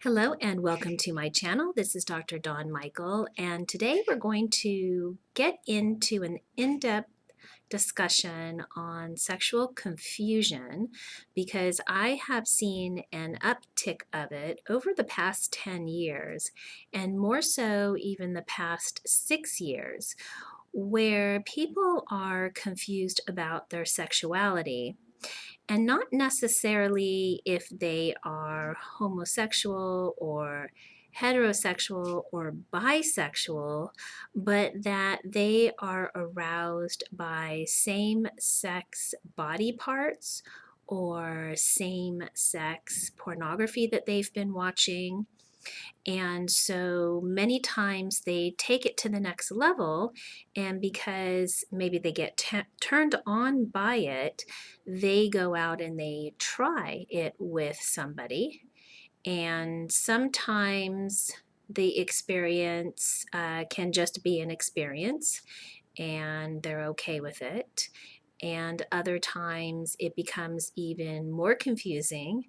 Hello and welcome to my channel. This is Dr. Dawn Michael, and today we're going to get into an in-depth discussion on sexual confusion because I have seen an uptick of it over the past 10 years and more so even the past 6 years, where people are confused about their sexuality and not necessarily if they are homosexual or heterosexual or bisexual, but that they are aroused by same sex body parts or same sex pornography that they've been watching. And so many times they take it to the next level, and because maybe they get turned on by it, they go out and they try it with somebody. And sometimes the experience can just be an experience and they're okay with it. And other times it becomes even more confusing.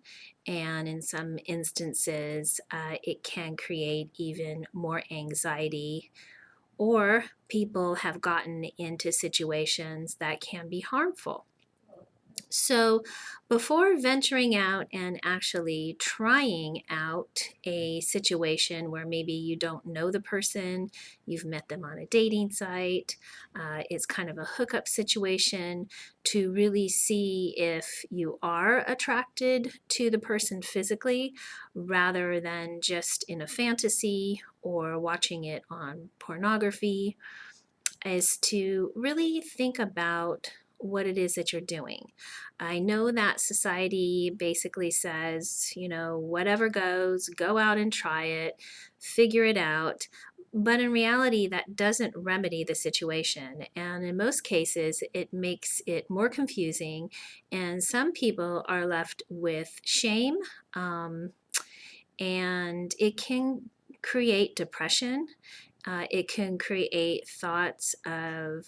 And in some instances, it can create even more anxiety, or people have gotten into situations that can be harmful. So, before venturing out and actually trying out a situation where maybe you don't know the person, you've met them on a dating site, it's kind of a hookup situation to really see if you are attracted to the person physically rather than just in a fantasy or watching it on pornography, is to really think about what it is that you're doing. I know that society basically says, whatever goes, go out and try it, figure it out. But in reality, that doesn't remedy the situation. And in most cases, it makes it more confusing. And some people are left with shame, um, and it can create depression. It can create thoughts of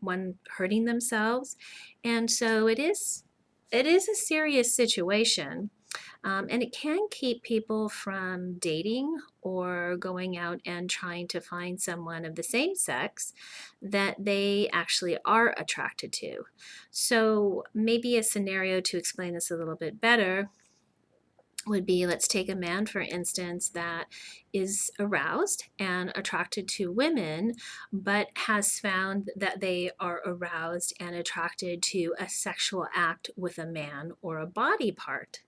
one hurting themselves, and so it is a serious situation, and it can keep people from dating or going out and trying to find someone of the same sex that they actually are attracted to. So maybe a scenario to explain this a little bit better would be, let's take a man, for instance, that is aroused and attracted to women, but has found that they are aroused and attracted to a sexual act with a man or a body part.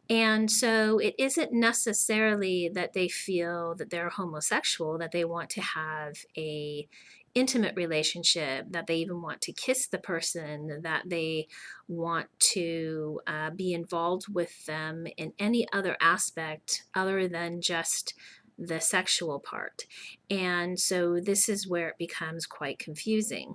And so it isn't necessarily that they feel that they're homosexual, that they want to have a intimate relationship, that they even want to kiss the person, that they want to be involved with them in any other aspect other than just the sexual part. And so this is where it becomes quite confusing.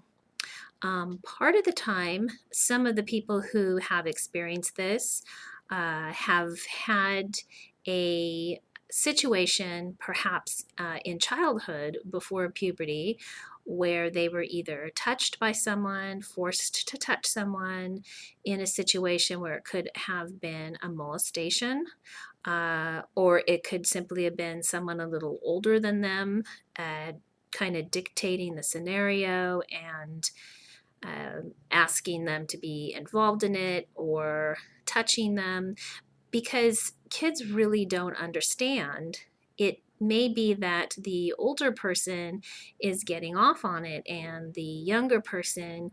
Part of the time, some of the people who have experienced this have had a situation, perhaps in childhood before puberty, where they were either touched by someone, forced to touch someone in a situation where it could have been a molestation, or it could simply have been someone a little older than them, kind of dictating the scenario and asking them to be involved in it or touching them, because kids really don't understand. It may be that the older person is getting off on it, and the younger person,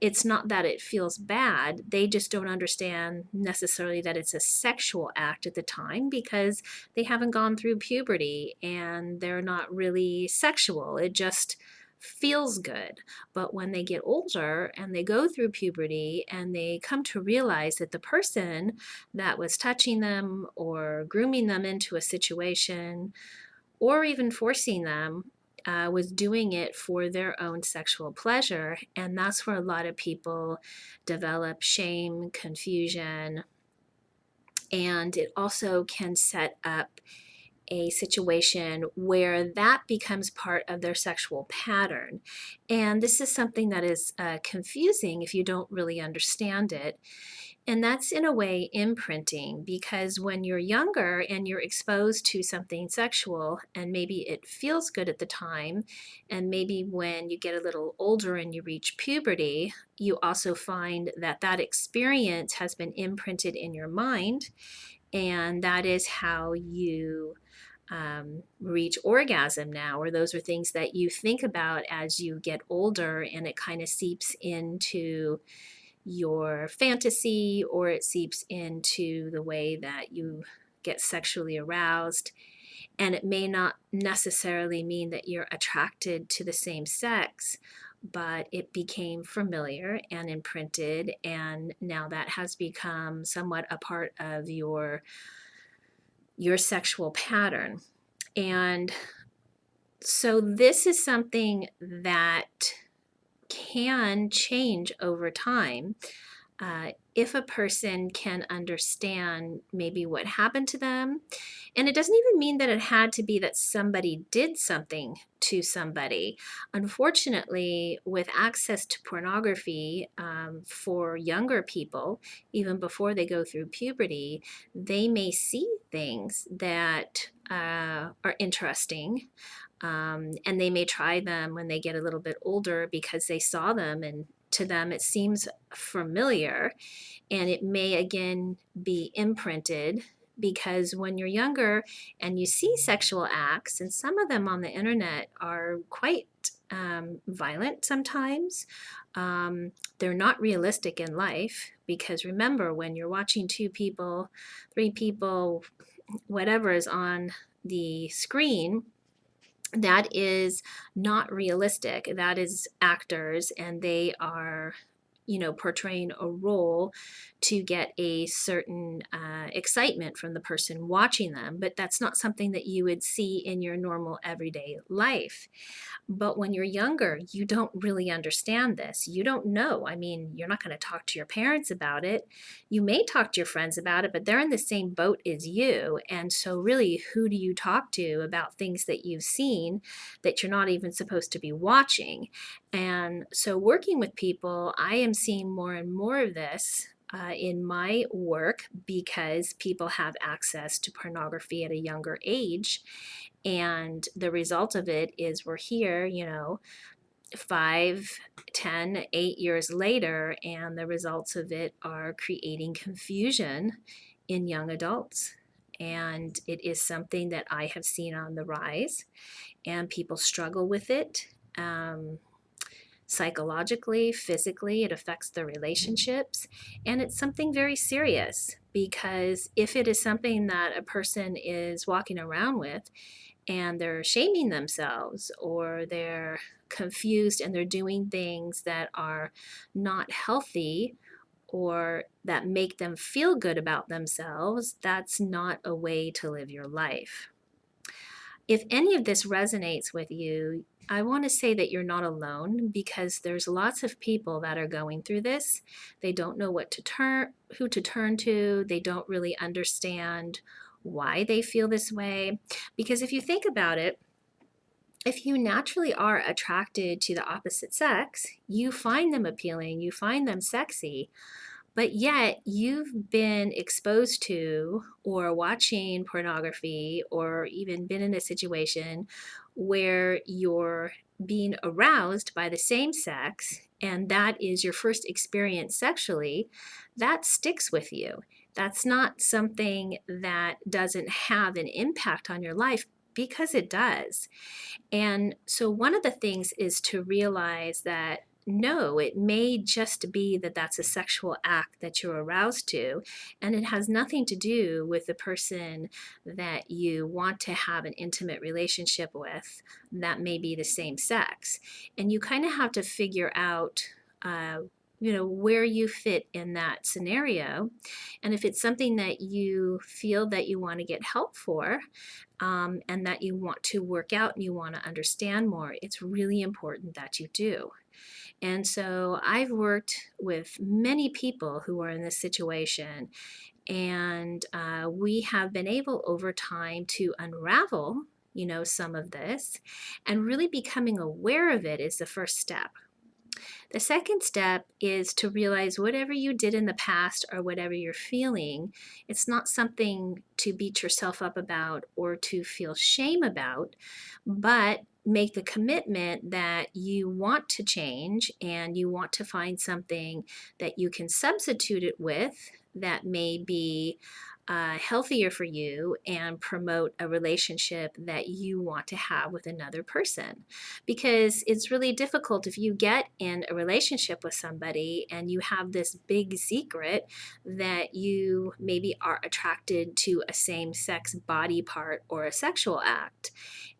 it's not that it feels bad. They just don't understand necessarily that it's a sexual act at the time because they haven't gone through puberty and they're not really sexual. It just feels good. But when they get older and they go through puberty and they come to realize that the person that was touching them or grooming them into a situation or even forcing them was doing it for their own sexual pleasure. And that's where a lot of people develop shame, confusion, and it also can set up a situation where that becomes part of their sexual pattern. And this is something that is confusing if you don't really understand it. And that's in a way imprinting, because when you're younger and you're exposed to something sexual and maybe it feels good at the time, and maybe when you get a little older and you reach puberty, you also find that that experience has been imprinted in your mind, and that is how you reach orgasm now, or those are things that you think about as you get older, and it kind of seeps into your fantasy, or it seeps into the way that you get sexually aroused. And it may not necessarily mean that you're attracted to the same sex, but it became familiar and imprinted, and now that has become somewhat a part of your sexual pattern. And so this is something that can change over time if a person can understand maybe what happened to them. And it doesn't even mean that it had to be that somebody did something to somebody. Unfortunately, with access to pornography for younger people, even before they go through puberty, they may see things that are interesting, and they may try them when they get a little bit older because they saw them and to them it seems familiar, and it may again be imprinted, because when you're younger and you see sexual acts, and some of them on the internet are quite violent sometimes, they're not realistic in life, because remember, when you're watching two people, three people, whatever is on the screen, that is not realistic. That is actors, and they are, portraying a role to get a certain excitement from the person watching them. But that's not something that you would see in your normal everyday life. But when you're younger, you don't really understand this. You don't know. I mean, you're not going to talk to your parents about it. You may talk to your friends about it, but they're in the same boat as you. And so, really, who do you talk to about things that you've seen that you're not even supposed to be watching? And so, working with people, I am seeing more and more of this. In my work, because people have access to pornography at a younger age, and the result of it is we're here, 5, 10, 8 years later, and the results of it are creating confusion in young adults. And it is something that I have seen on the rise, and people struggle with it. Psychologically, physically, it affects their relationships, and it's something very serious, because if it is something that a person is walking around with and they're shaming themselves, or they're confused and they're doing things that are not healthy or that make them feel good about themselves, that's not a way to live your life. If any of this resonates with you, I want to say that you're not alone, because there's lots of people that are going through this. They don't know who to turn to. They don't really understand why they feel this way. Because if you think about it, if you naturally are attracted to the opposite sex, you find them appealing, you find them sexy, but yet you've been exposed to or watching pornography, or even been in a situation where you're being aroused by the same sex, and that is your first experience sexually, that sticks with you. That's not something that doesn't have an impact on your life, because it does. And so, one of the things is to realize that no, it may just be that that's a sexual act that you're aroused to, and it has nothing to do with the person that you want to have an intimate relationship with that may be the same sex. And you kind of have to figure out. Where you fit in that scenario. And if it's something that you feel that you want to get help for, and that you want to work out and you want to understand more, it's really important that you do. And so I've worked with many people who are in this situation, and we have been able over time to unravel, some of this, and really becoming aware of it is the first step. The second step is to realize whatever you did in the past or whatever you're feeling, it's not something to beat yourself up about or to feel shame about, but make the commitment that you want to change and you want to find something that you can substitute it with that may be healthier for you and promote a relationship that you want to have with another person. Because it's really difficult if you get in a relationship with somebody and you have this big secret that you maybe are attracted to a same sex body part or a sexual act.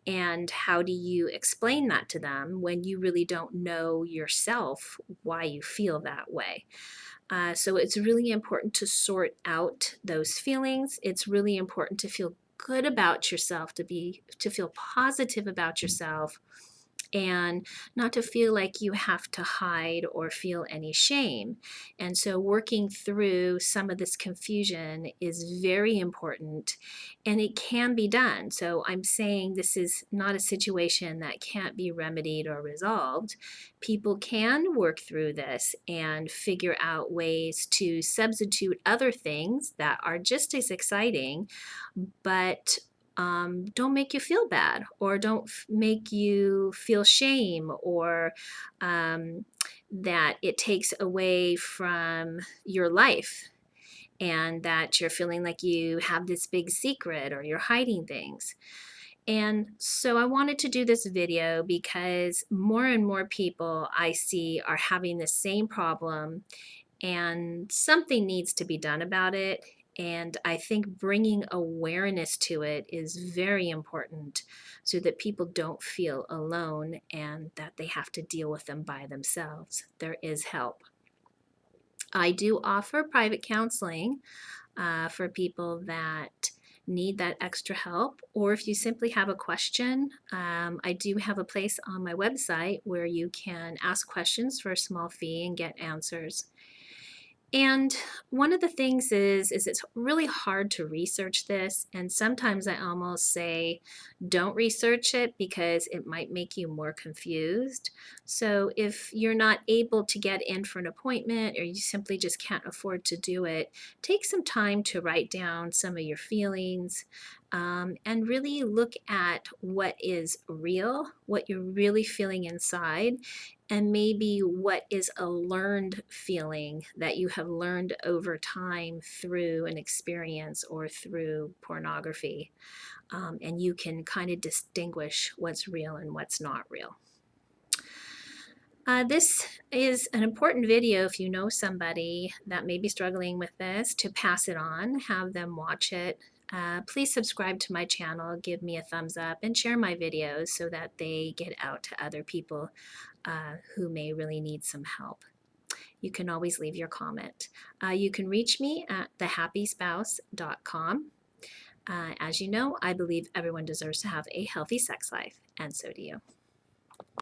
And how do you explain that to them when you really don't know yourself why you feel that way? So it's really important to sort out those feelings. It's really important to feel good about yourself, to feel positive about yourself, and not to feel like you have to hide or feel any shame. And so working through some of this confusion is very important, and it can be done. So I'm saying this is not a situation that can't be remedied or resolved. People can work through this and figure out ways to substitute other things that are just as exciting, but don't make you feel bad, or don't make you feel shame, or um, that it takes away from your life and that you're feeling like you have this big secret or you're hiding things. And so I wanted to do this video because more and more people I see are having the same problem, and something needs to be done about it. And I think bringing awareness to it is very important so that people don't feel alone and that they have to deal with them by themselves. There is help. I do offer private counseling for people that need that extra help, or if you simply have a question, I do have a place on my website where you can ask questions for a small fee and get answers. And one of the things is it's really hard to research this, and sometimes I almost say don't research it because it might make you more confused. So if you're not able to get in for an appointment or you simply just can't afford to do it, take some time to write down some of your feelings, and really look at what is real, what you're really feeling inside, and maybe what is a learned feeling that you have learned over time through an experience or through pornography. And you can kind of distinguish what's real and what's not real. This is an important video if you know somebody that may be struggling with this, to pass it on, have them watch it. Please subscribe to my channel, give me a thumbs up, and share my videos so that they get out to other people who may really need some help. You can always leave your comment. You can reach me at thehappyspouse.com. As you know, I believe everyone deserves to have a healthy sex life, and so do you.